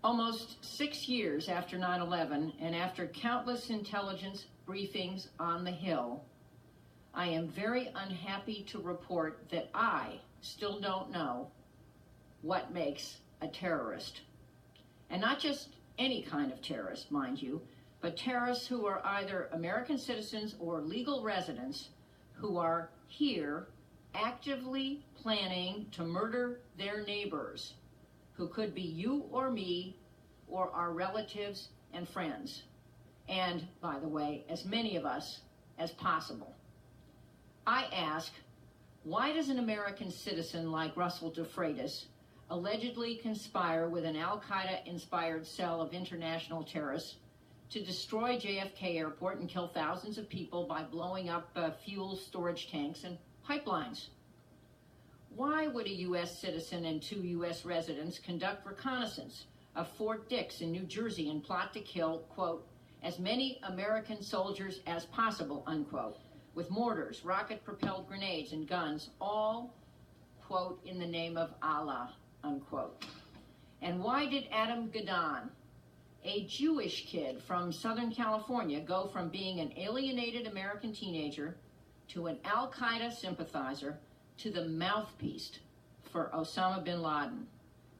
Almost 6 years after 9/11 and after countless intelligence briefings on the Hill, I am very unhappy to report that I still don't know what makes a terrorist. And not just any kind of terrorist, mind you, but terrorists who are either American citizens or legal residents who are here actively planning to murder their neighbors, who could be you or me or our relatives and friends, and, by the way, as many of us as possible. I ask, why does an American citizen like Russell DeFreitas allegedly conspire with an al-Qaeda-inspired cell of international terrorists to destroy JFK Airport and kill thousands of people by blowing up fuel storage tanks and pipelines? Why would a U.S. citizen and 2 U.S. residents conduct reconnaissance of Fort Dix in New Jersey and plot to kill, quote, as many American soldiers as possible, unquote, with mortars, rocket-propelled grenades, and guns, all, quote, in the name of Allah, unquote? And why did Adam Gadon, a Jewish kid from Southern California, go from being an alienated American teenager to an al-Qaeda sympathizer to the mouthpiece for Osama bin Laden,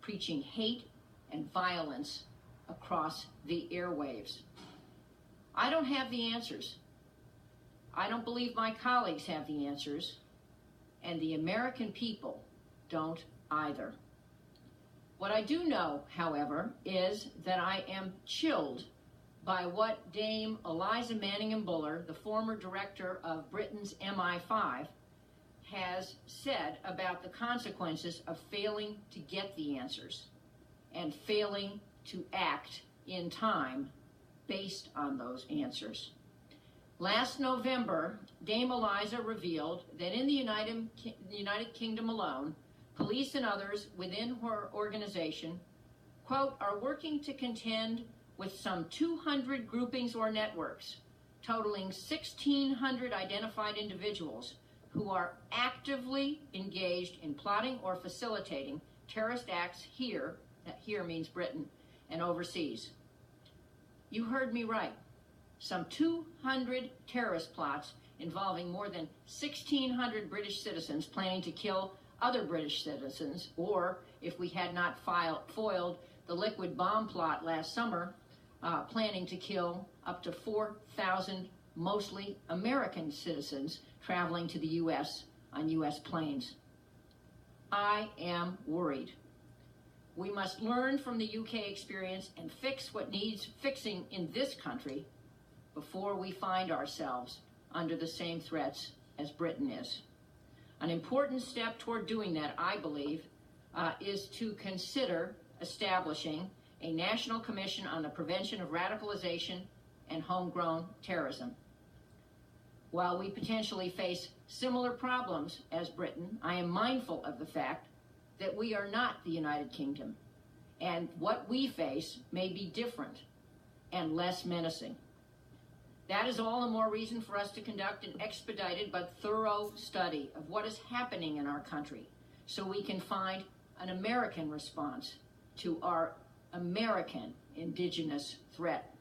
preaching hate and violence across the airwaves? I don't have the answers. I don't believe my colleagues have the answers, and the American people don't either. What I do know, however, is that I am chilled by what Dame Eliza Manningham-Buller, the former director of Britain's MI5, has said about the consequences of failing to get the answers and failing to act in time based on those answers. Last November, Dame Eliza revealed that in the United Kingdom alone, police and others within her organization, quote, are working to contend with some 200 groupings or networks, totaling 1,600 identified individuals who are actively engaged in plotting or facilitating terrorist acts here, that here means Britain, and overseas. You heard me right. Some 200 terrorist plots involving more than 1,600 British citizens planning to kill other British citizens, or if we had not foiled the liquid bomb plot last summer, planning to kill up to 4,000 mostly American citizens traveling to the U.S. on U.S. planes. I am worried. We must learn from the UK experience and fix what needs fixing in this country before we find ourselves under the same threats as Britain is. An important step toward doing that, I believe, is to consider establishing a National Commission on the Prevention of Radicalization and Homegrown Terrorism. While we potentially face similar problems as Britain, I am mindful of the fact that we are not the United Kingdom, and what we face may be different and less menacing. That is all the more reason for us to conduct an expedited but thorough study of what is happening in our country so we can find an American response to our American indigenous threat.